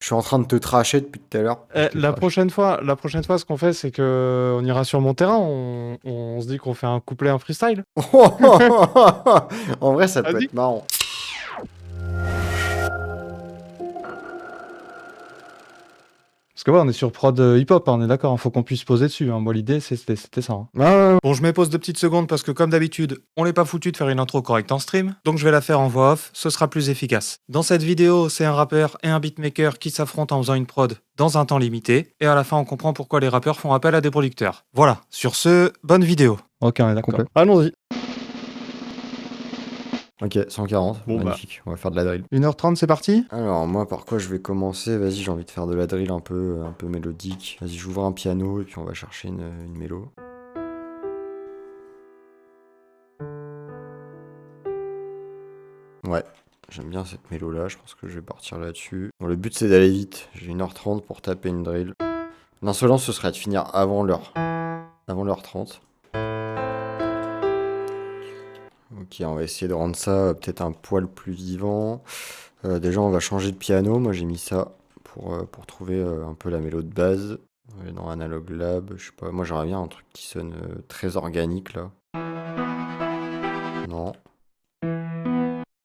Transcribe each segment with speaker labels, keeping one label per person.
Speaker 1: Je suis en train de te tracher depuis tout à l'heure. Je te
Speaker 2: La
Speaker 1: trash.
Speaker 2: prochaine fois, ce qu'on fait, c'est que on ira sur mon terrain, on se dit qu'on fait un couplet, un freestyle.
Speaker 1: En vrai, ça peut
Speaker 2: Vas-y.
Speaker 1: être marrant.
Speaker 2: Parce que ouais, on est sur prod hip-hop, hein, on est d'accord, il faut qu'on puisse poser dessus. Hein. Moi, l'idée, c'était ça. Hein. Bon, je mets pause de petites secondes parce que, comme d'habitude, on n'est pas foutu de faire une intro correcte en stream, donc je vais la faire en voix off, ce sera plus efficace. Dans cette vidéo, c'est un rappeur et un beatmaker qui s'affrontent en faisant une prod dans un temps limité, et à la fin, on comprend pourquoi les rappeurs font appel à des producteurs. Voilà, sur ce, bonne vidéo. Ok, on est d'accord.
Speaker 1: Complet.
Speaker 2: Allons-y.
Speaker 1: Ok, 140,
Speaker 2: Bon,
Speaker 1: magnifique. On va faire de la drill.
Speaker 2: 1h30, c'est parti.
Speaker 1: Alors, moi, par quoi je vais commencer? Vas-y, j'ai envie de faire de la drill un peu mélodique. Vas-y, j'ouvre un piano et puis on va chercher une mélo. Ouais, j'aime bien cette mélo-là, je pense que je vais partir là-dessus. Bon, le but, c'est d'aller vite. J'ai 1h30 pour taper une drill. L'insolence, ce serait de finir avant l'heure. Avant l'heure 30. Ok, on va essayer de rendre ça peut-être un poil plus vivant. Déjà, on va changer de piano. Moi, j'ai mis ça pour trouver un peu la mélo de base. On va aller dans Analog Lab. Je sais pas, moi, j'aimerais bien un truc qui sonne très organique là. Non,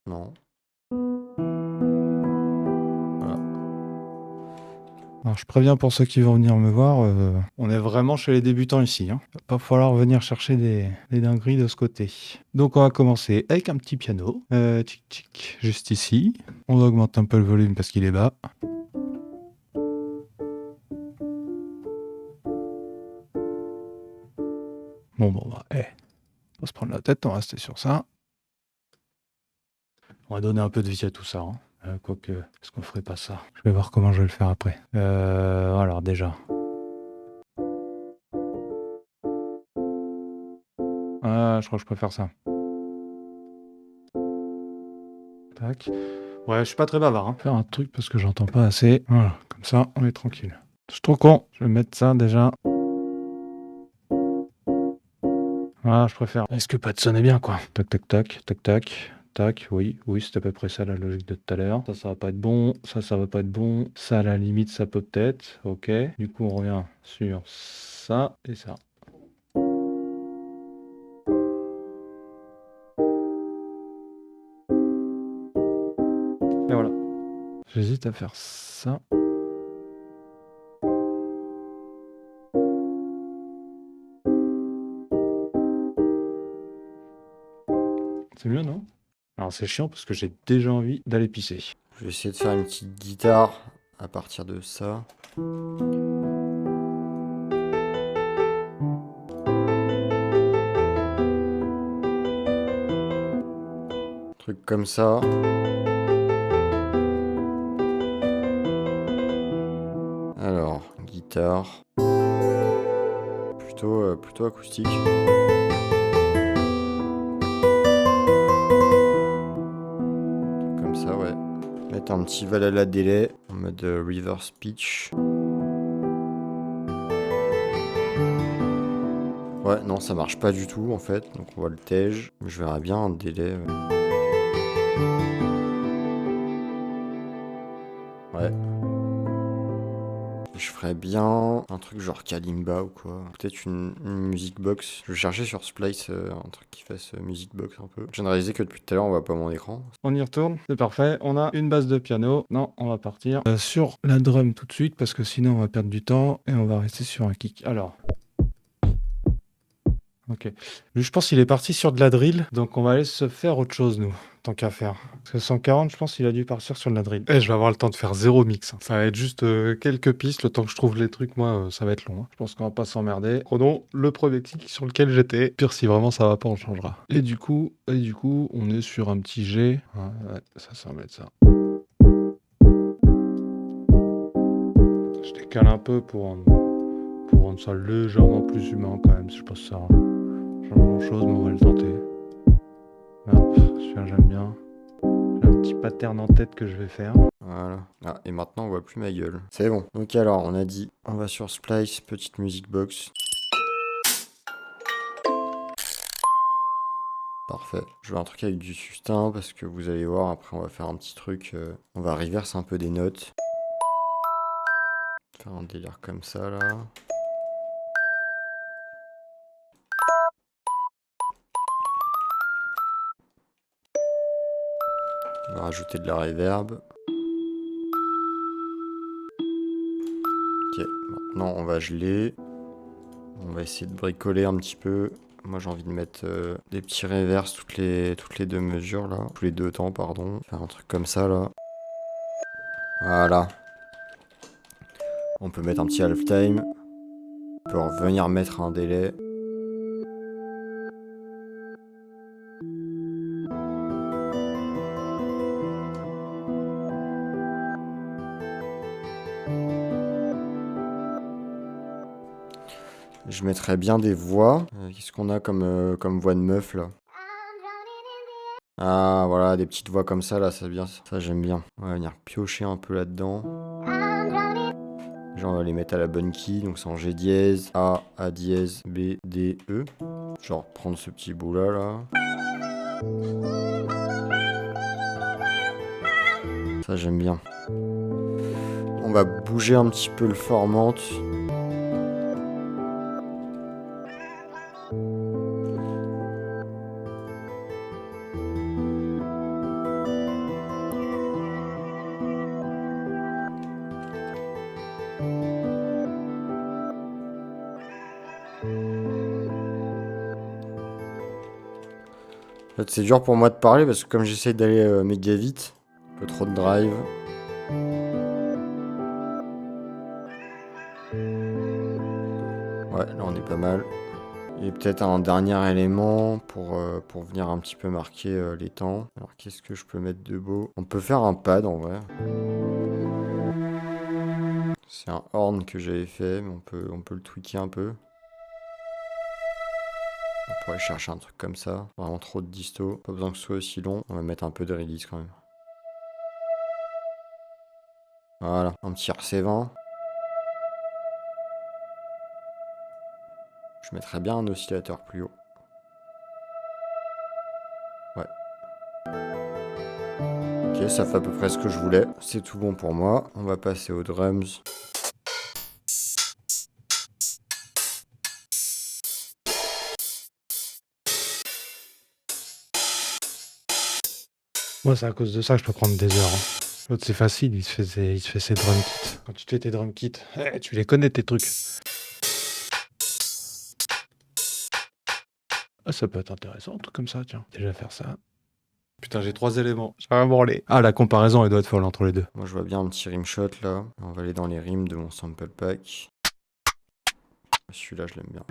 Speaker 1: non. Voilà.
Speaker 2: Alors, je préviens pour ceux qui vont venir me voir, on est vraiment chez les débutants ici. Hein. Va pas falloir venir chercher des dingueries de ce côté. Donc on va commencer avec un petit piano. Tic tic, juste ici. On augmente un peu le volume parce qu'il est bas. Bon, bah, on va se prendre la tête, on va rester sur ça. On va donner un peu de vie à tout ça. Hein. Quoique, est-ce qu'on ferait pas ça? Je vais voir comment je vais le faire après. Alors déjà. Ah, je crois que je préfère ça. Tac. Ouais, je suis pas très bavard. Hein. Faire un truc parce que j'entends pas assez. Voilà, comme ça, on est tranquille. Je suis trop con. Je vais mettre ça déjà. Voilà, je préfère. Est-ce que pas de sonner bien, quoi? Tac, tac, tac, tac, tac. Tac, oui, c'est à peu près ça la logique de tout à l'heure. Ça va pas être bon. Ça va pas être bon. Ça, à la limite, ça peut peut-être. Ok. Du coup, on revient sur ça et ça. Et voilà. J'hésite à faire ça. C'est mieux, non? Alors, c'est chiant parce que j'ai déjà envie d'aller pisser.
Speaker 1: Je vais essayer de faire une petite guitare à partir de ça. Truc comme ça. Alors, guitare. Plutôt acoustique. Comme ça, ouais. Mettre un petit Valhalla Delay en mode reverse pitch. Ouais, non, ça marche pas du tout en fait. Donc on voltage. Je verrai bien un délai. Ouais. Je ferais bien un truc genre Kalimba ou quoi. Peut-être une music box. Je cherchais sur Splice un truc qui fasse music box un peu. Je viens de réaliser que depuis tout à l'heure on voit pas mon écran.
Speaker 2: On y retourne, c'est parfait. On a une base de piano. Non, on va partir sur la drum tout de suite parce que sinon on va perdre du temps et on va rester sur un kick. Alors. Ok. Lui, je pense qu'il est parti sur de la drill, donc on va aller se faire autre chose, nous, tant qu'à faire. Parce que 140, je pense qu'il a dû partir sur de la drill. Et je vais avoir le temps de faire zéro mix. Hein. Ça va être juste quelques pistes, le temps que je trouve les trucs, moi, ça va être long. Hein. Je pense qu'on va pas s'emmerder. Prenons le premier kick sur lequel j'étais. Pire, si vraiment ça va pas, on changera. Et du coup, on est sur un petit G. Ouais, ça va être ça. Je décale un peu pour rendre ça légèrement plus humain quand même, si je pense ça. Change grand-chose, mais on va le tenter. Hop, celui-là j'aime bien. J'ai un petit pattern en tête que je vais faire.
Speaker 1: Voilà. Ah, et maintenant on voit plus ma gueule. C'est bon. Donc alors, on a dit, on va sur Splice, petite music box. Parfait. Je veux un truc avec du sustain parce que vous allez voir, après on va faire un petit truc. On va reverse un peu des notes. Faire un délire comme ça là. On va rajouter de la reverb. Ok, maintenant on va geler. On va essayer de bricoler un petit peu. Moi j'ai envie de mettre des petits reverse toutes les 2 mesures là. Tous les 2 temps, pardon. Faire un truc comme ça là. Voilà. On peut mettre un petit half time. On peut revenir mettre un délai. Je mettrais bien des voix. Qu'est-ce qu'on a comme voix de meuf là? Ah voilà, des petites voix comme ça là, c'est bien. Ça j'aime bien. On va venir piocher un peu là-dedans. Genre on va les mettre à la bonne key, donc c'est en G dièse, A dièse, B, D, E. Genre prendre ce petit bout là. Ça j'aime bien. On va bouger un petit peu le formante. En fait, c'est dur pour moi de parler parce que comme j'essaie d'aller méga vite, un peu trop de drive. Ouais, là on est pas mal. Et peut-être un dernier élément pour venir un petit peu marquer les temps. Alors qu'est-ce que je peux mettre de beau? On peut faire un pad en vrai. C'est un horn que j'avais fait, mais on peut le tweaker un peu. On pourrait chercher un truc comme ça. Vraiment trop de disto. Pas besoin que ce soit aussi long. On va mettre un peu de release quand même. Voilà, un petit RC20. Je mettrais bien un oscillateur plus haut. Ouais. Ok, ça fait à peu près ce que je voulais. C'est tout bon pour moi. On va passer aux drums.
Speaker 2: Moi, c'est à cause de ça que je peux prendre des heures. L'autre, c'est facile, il se fait ses drum kits. Quand tu te fais tes drum kits, tu les connais tes trucs. Ah, ça peut être intéressant, un truc comme ça, tiens. Déjà faire ça. Putain, j'ai 3 éléments. J'ai rien branlé. Ah, la comparaison, elle doit être folle entre les deux.
Speaker 1: Moi, je vois bien un petit rimshot là. On va aller dans les rimes de mon sample pack. Celui-là, je l'aime bien.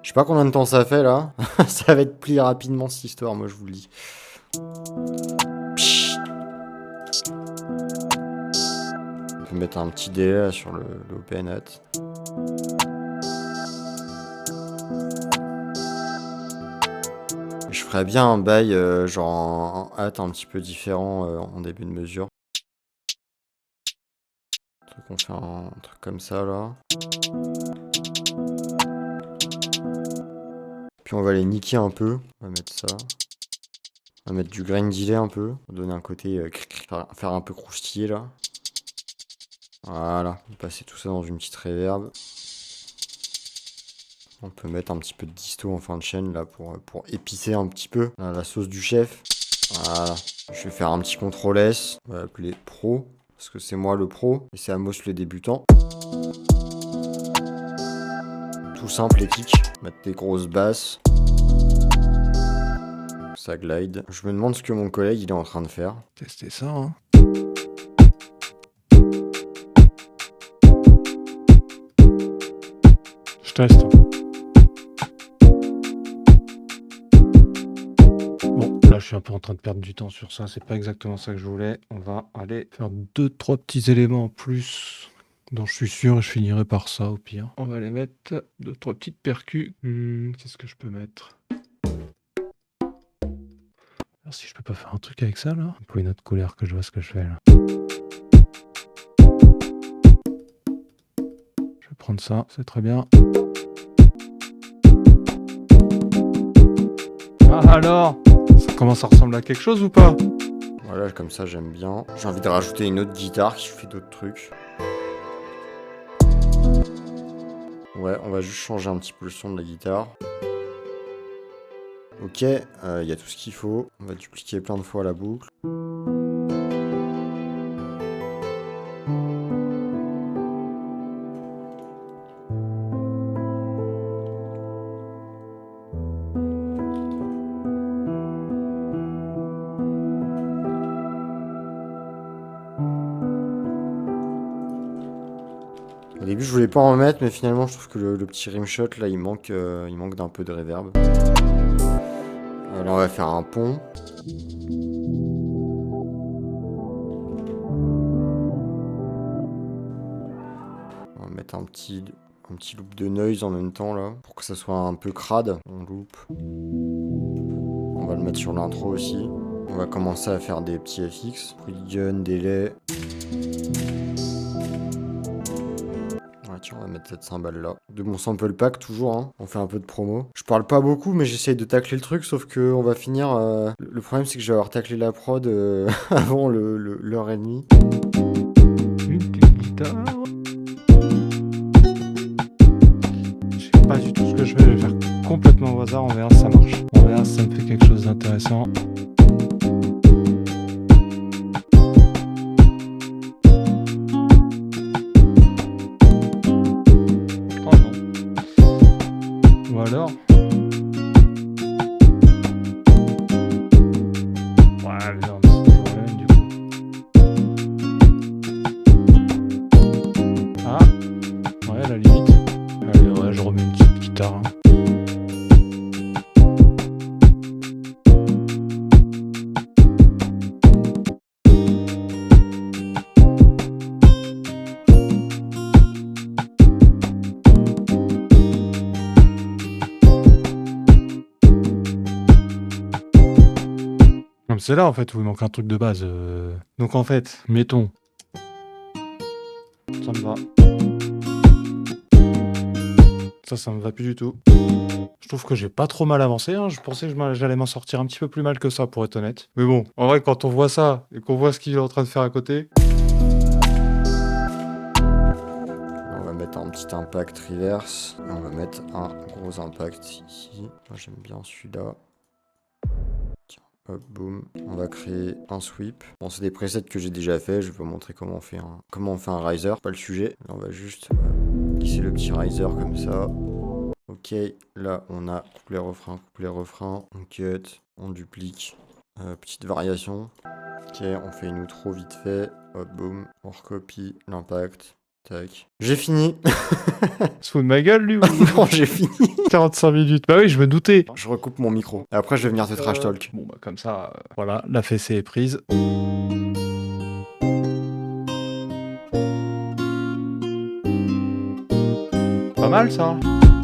Speaker 1: Je sais pas combien de temps ça fait là. Ça va être plié rapidement cette histoire, moi je vous le dis. On peut mettre un petit délai là, sur le open hat. Je ferais bien un bail genre en hat un petit peu différent en début de mesure. On fait un truc comme ça là. Puis on va les niquer un peu. On va mettre ça. On va mettre du grain delay un peu. On va donner un côté faire un peu croustiller là. Voilà. On va passer tout ça dans une petite reverb. On peut mettre un petit peu de disto en fin de chaîne là pour épicer un petit peu la sauce du chef. Voilà. Je vais faire un petit CTRL S. On va appeler Pro. Parce que c'est moi le pro et c'est Amos le débutant. Tout simple les kicks. Mettre des grosses basses. Ça glide. Je me demande ce que mon collègue il est en train de faire.
Speaker 2: Tester ça, hein. Je teste. Bon, là je suis un peu en train de perdre du temps sur ça, c'est pas exactement ça que je voulais. On va aller faire 2-3 petits éléments en plus Donc je suis sûr, je finirai par ça au pire. On va les mettre 2-3 petites percus. Qu'est-ce que je peux mettre? Alors si je peux pas faire un truc avec ça là. Pour une autre couleur que je vois ce que je fais là. Je vais prendre ça, c'est très bien. Ah alors, ça commence à ressembler à quelque chose ou pas?
Speaker 1: Voilà, comme ça j'aime bien. J'ai envie de rajouter une autre guitare qui fait d'autres trucs. Ouais, on va juste changer un petit peu le son de la guitare. Ok, y a tout ce qu'il faut. On va dupliquer plein de fois la boucle. Au début, je voulais pas en mettre, mais finalement, je trouve que le petit rimshot, là, il manque d'un peu de reverb. Là, on va faire un pont. On va mettre un petit loop de noise en même temps, là, pour que ça soit un peu crade. On loop. On va le mettre sur l'intro aussi. On va commencer à faire des petits FX. Polygon, délai. On va mettre cette cymbale là. De mon sample pack toujours, hein. On fait un peu de promo. Je parle pas beaucoup, mais j'essaye de tacler le truc, sauf que on va finir... Le problème c'est que je vais avoir taclé la prod avant l'heure et demie.
Speaker 2: Une petite guitare. Je sais pas du tout ce que je vais faire complètement au hasard, on verra si ça marche. On verra si ça me fait quelque chose d'intéressant. Alors ouais, mais non, c'est toujours la même du coup. Ah, ouais, à la limite. Allez, ouais, je remets une petite guitare. C'est là en fait où il manque un truc de base. Donc en fait, mettons. Ça me va. Ça me va plus du tout. Je trouve que j'ai pas trop mal avancé. Hein. Je pensais que j'allais m'en sortir un petit peu plus mal que ça pour être honnête. Mais bon, en vrai, quand on voit ça et qu'on voit ce qu'il est en train de faire à côté.
Speaker 1: On va mettre un petit impact reverse. Et on va mettre un gros impact ici. Moi j'aime bien celui-là. Hop, boum. On va créer un sweep. Bon, c'est des presets que j'ai déjà fait. Je vais vous montrer comment on fait un riser. Pas le sujet. Là, on va juste glisser le petit riser comme ça. Ok, là, on a couplet, refrain. On cut, on duplique. Petite variation. Ok, on fait une outro vite fait. Hop, boum. On recopie l'impact. Tac. J'ai fini.
Speaker 2: Se fout de ma gueule, lui ou...
Speaker 1: Non, j'ai fini.
Speaker 2: 45 minutes. Bah oui, je me doutais.
Speaker 1: Je recoupe mon micro. Et après, je vais venir te trash talk.
Speaker 2: Bon, bah comme ça, voilà, la fessée est prise. Pas mal, ça.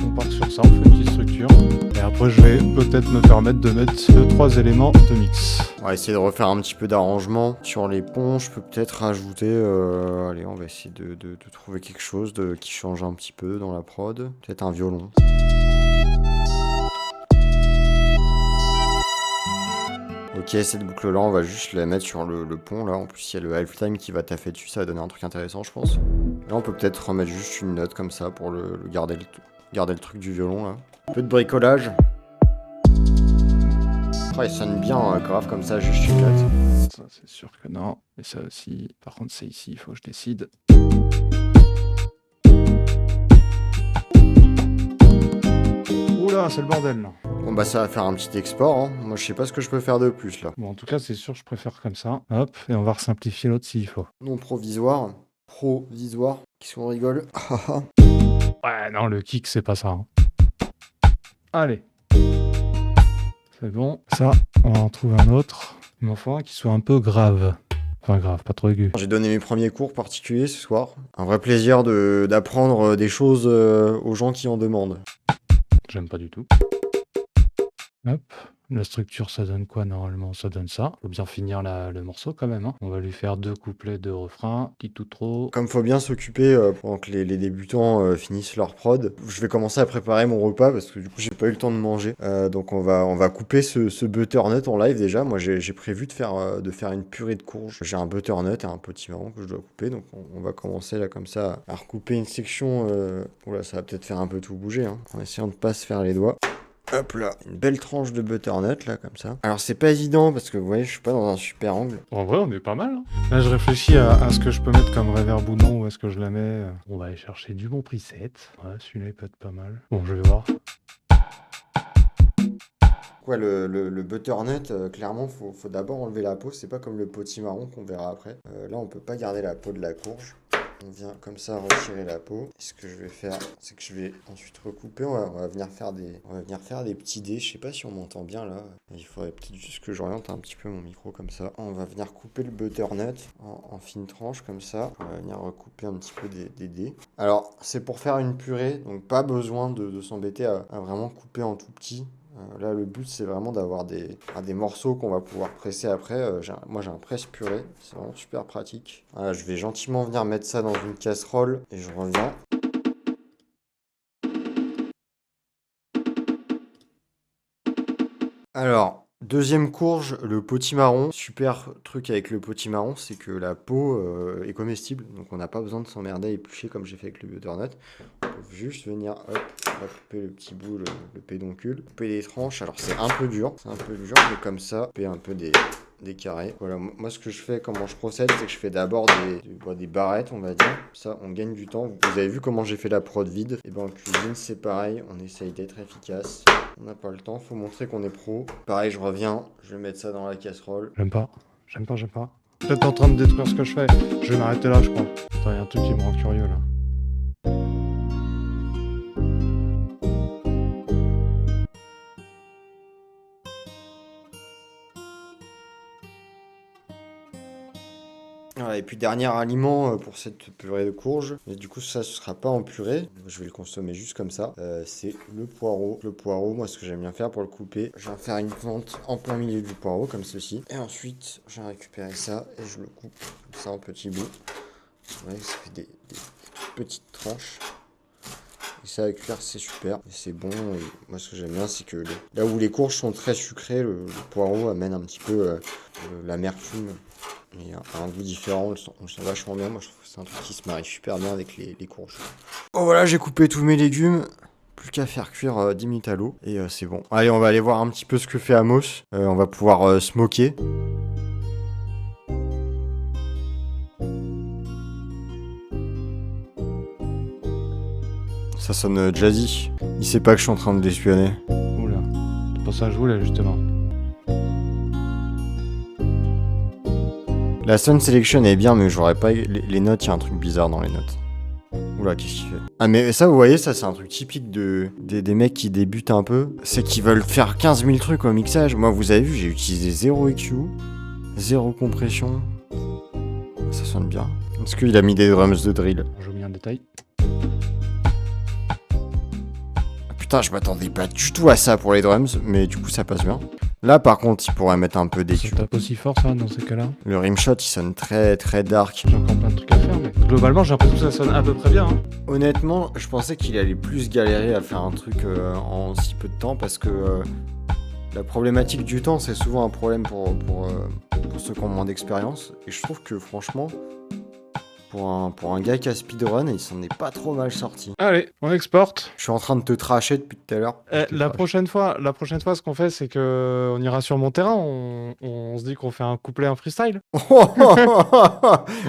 Speaker 2: On part sur ça, on fait une petite structure. Et après, je vais peut-être me permettre de mettre 2-3 éléments de mix.
Speaker 1: On va essayer de refaire un petit peu d'arrangement sur les ponts. Je peux peut-être rajouter... allez, on va essayer de trouver quelque chose qui change un petit peu dans la prod. Peut-être un violon. Ok, cette boucle-là, on va juste la mettre sur le pont, là. En plus, il y a le halftime qui va taffer dessus. Ça va donner un truc intéressant, je pense. Là, on peut peut-être remettre juste une note comme ça pour garder le truc du violon, là. Un peu de bricolage. Oh, il sonne bien, grave comme ça, juste une note.
Speaker 2: Ça, c'est sûr que non. Et ça aussi, par contre, c'est ici, il faut que je décide. Oula, c'est le bordel, là.
Speaker 1: Bon, bah, ça va faire un petit export, hein. Moi, je sais pas ce que je peux faire de plus, là.
Speaker 2: Bon, en tout cas, c'est sûr, je préfère comme ça. Hop, et on va resimplifier l'autre s'il faut.
Speaker 1: Non provisoire. Provisoire. Qu'est-ce qu'on rigole?
Speaker 2: Ouais, non, le kick, c'est pas ça. Hein. Allez. C'est bon. Ça, on va en trouver un autre. Il m'en faut un qui soit un peu grave. Enfin grave, pas trop aigu.
Speaker 1: J'ai donné mes premiers cours particuliers ce soir. Un vrai plaisir d'apprendre des choses aux gens qui en demandent.
Speaker 2: J'aime pas du tout. Hop. La structure, ça donne quoi normalement? Ça donne ça. Faut bien finir le morceau quand même. Hein. On va lui faire 2 couplets, 2 refrains. Petit tout trop.
Speaker 1: Comme faut bien s'occuper pendant que les débutants finissent leur prod, je vais commencer à préparer mon repas parce que du coup j'ai pas eu le temps de manger. Donc on va couper ce butternut en live déjà. Moi j'ai prévu de faire une purée de courges. J'ai un butternut et un potimarron que je dois couper. Donc on va commencer là comme ça à recouper une section. Oula, ça va peut-être faire un peu tout bouger. Hein, en essayant de pas se faire les doigts. Hop là, une belle tranche de butternut là comme ça. Alors c'est pas évident parce que vous voyez je suis pas dans un super angle.
Speaker 2: En vrai on est pas mal. Hein. Là je réfléchis à ce que je peux mettre comme reverb ou non, où est-ce que je la mets. On va aller chercher du bon preset. Ouais, celui-là il peut être pas mal. Bon je vais voir.
Speaker 1: Ouais, le butternut, clairement faut d'abord enlever la peau, c'est pas comme le potimarron qu'on verra après. Là on peut pas garder la peau de la courge. On vient comme ça retirer la peau. Et ce que je vais faire, c'est que je vais ensuite recouper. On va venir faire des petits dés. Je sais pas si on m'entend bien là. Il faudrait peut-être juste que j'oriente un petit peu mon micro comme ça. On va venir couper le butternut en fines tranches comme ça. On va venir recouper un petit peu des dés. Alors, c'est pour faire une purée, donc pas besoin de s'embêter à vraiment couper en tout petit. Là, le but, c'est vraiment d'avoir des morceaux qu'on va pouvoir presser après. Moi, j'ai un presse-purée. C'est vraiment super pratique. Voilà, je vais gentiment venir mettre ça dans une casserole et je reviens. Alors, deuxième courge, le potimarron. Super truc avec le potimarron, c'est que la peau est comestible. Donc, on n'a pas besoin de s'emmerder à éplucher comme j'ai fait avec le butternut. On peut juste venir, hop, on va couper le petit bout, le pédoncule. Couper les tranches. Alors, c'est un peu dur, mais comme ça, couper un peu des carrés. Voilà, moi ce que je fais, comment je procède, c'est que je fais d'abord des barrettes, on va dire. Ça, on gagne du temps. Vous avez vu comment j'ai fait la prod vide? Et ben en cuisine, c'est pareil, on essaye d'être efficace. On n'a pas le temps, faut montrer qu'on est pro. Pareil, je reviens, je vais mettre ça dans la casserole.
Speaker 2: J'aime pas. Peut-être en train de détruire ce que je fais. Je vais m'arrêter là, je crois. Attends, y a un truc qui me rend curieux là.
Speaker 1: Voilà, et puis dernier aliment pour cette purée de courge. Mais du coup ça ce sera pas en purée. Je vais le consommer juste comme ça. C'est le poireau. Le poireau, moi ce que j'aime bien faire pour le couper, je vais faire une fente en plein milieu du poireau comme ceci. Et ensuite je vais récupérer ça et je le coupe comme ça en petits bouts. Ouais, ça fait des toutes petites tranches. Et ça à cuire c'est super. Et c'est bon. Et moi ce que j'aime bien c'est que là où les courges sont très sucrées, le poireau amène un petit peu l'amertume. Et un goût différent, on le sent vachement bien. Moi je trouve que c'est un truc qui se marie super bien avec les courges. Oh voilà, j'ai coupé tous mes légumes. Plus qu'à faire cuire 10 minutes à l'eau. Et c'est bon. Allez, on va aller voir un petit peu ce que fait Amos. On va pouvoir smoker. Ça sonne jazzy. Il sait pas que je suis en train de l'espionner.
Speaker 2: Oula, c'est pas ça que je voulais justement.
Speaker 1: La sound selection est bien, mais j'aurais pas... Les notes, il y a un truc bizarre dans les notes. Oula, qu'est-ce qu'il fait? Ah mais ça, vous voyez, ça c'est un truc typique des mecs qui débutent un peu. C'est qu'ils veulent faire 15 000 trucs au mixage. Moi, vous avez vu, j'ai utilisé 0 EQ, 0 compression. Ça sonne bien. Est-ce qu'il a mis des drums de drill?
Speaker 2: J'ai mis un détail.
Speaker 1: Putain, je m'attendais pas du tout à ça pour les drums, mais du coup ça passe bien. Là par contre, il pourrait mettre un peu d'EQ.
Speaker 2: Ça tape aussi fort ça dans ces cas-là.
Speaker 1: Le rimshot il sonne très très dark.
Speaker 2: J'ai encore plein de trucs à faire, mais globalement j'ai l'impression que ça sonne à peu près bien. Hein.
Speaker 1: Honnêtement, je pensais qu'il allait plus galérer à faire un truc en si peu de temps parce que la problématique du temps c'est souvent un problème pour ceux qui ont moins d'expérience. Et je trouve que franchement, pour un gars qui a speedrun, il s'en est pas trop mal sorti.
Speaker 2: Allez, on exporte.
Speaker 1: Je suis en train de te tracher depuis tout à l'heure.
Speaker 2: La prochaine fois, ce qu'on fait, c'est que on ira sur mon terrain, on se dit qu'on fait un couplet, un freestyle.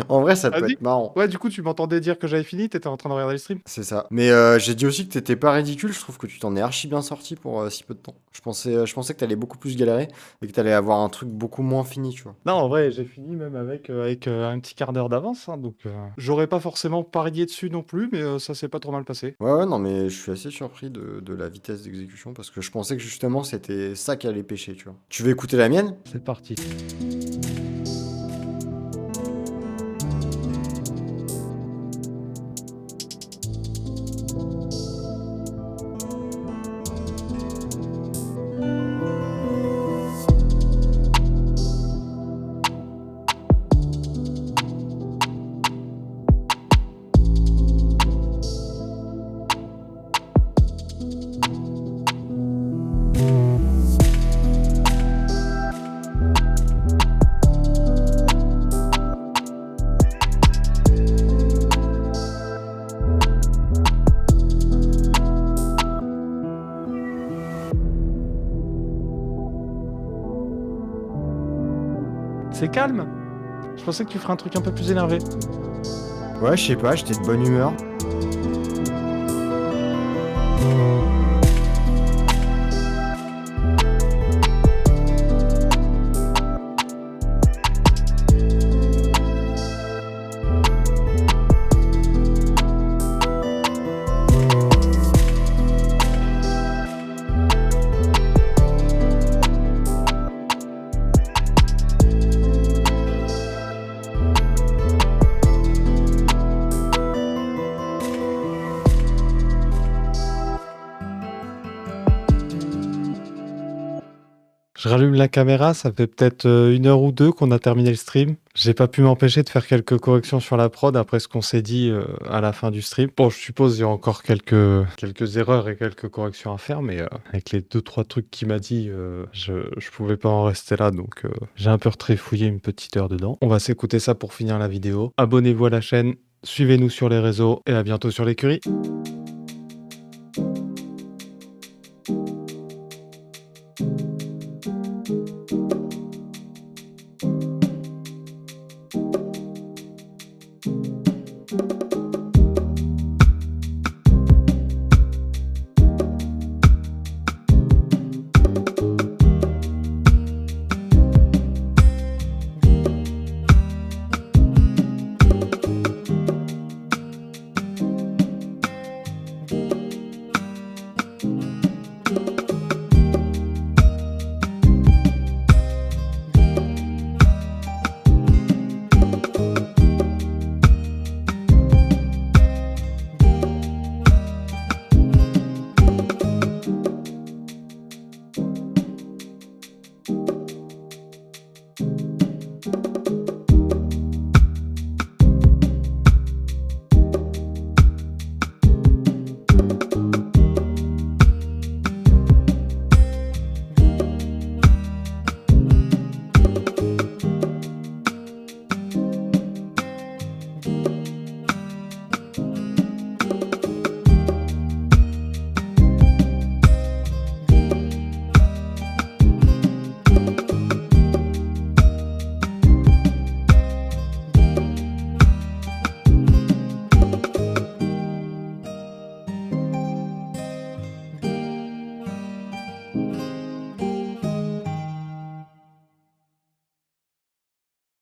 Speaker 1: En vrai, ça peut être marrant.
Speaker 2: Ouais, du coup, tu m'entendais dire que j'avais fini, t'étais en train de regarder le stream.
Speaker 1: C'est ça. Mais j'ai dit aussi que t'étais pas ridicule, je trouve que tu t'en es archi bien sorti pour si peu de temps. Je pensais que t'allais beaucoup plus galérer et que t'allais avoir un truc beaucoup moins fini, tu vois.
Speaker 2: Non, en vrai, j'ai fini même avec un petit quart d'heure d'avance, hein, donc j'aurais pas forcément parié dessus non plus, mais ça s'est pas trop mal passé.
Speaker 1: Ouais, non, mais je suis assez surpris de la vitesse d'exécution parce que je pensais que justement c'était. Ça qui allait pêcher, tu vois. Tu veux écouter la mienne?
Speaker 2: C'est parti. C'est calme. Je pensais que tu ferais un truc un peu plus énervé.
Speaker 1: Ouais, je sais pas, j'étais de bonne humeur.
Speaker 2: Je rallume la caméra, ça fait peut-être 1 heure ou 2 qu'on a terminé le stream. J'ai pas pu m'empêcher de faire quelques corrections sur la prod après ce qu'on s'est dit à la fin du stream. Bon, je suppose il y a encore quelques erreurs et quelques corrections à faire, mais avec les 2-3 trucs qu'il m'a dit, je pouvais pas en rester là, donc j'ai un peu retrifouillé une petite heure dedans. On va s'écouter ça pour finir la vidéo. Abonnez-vous à la chaîne, suivez-nous sur les réseaux et à bientôt sur l'écurie.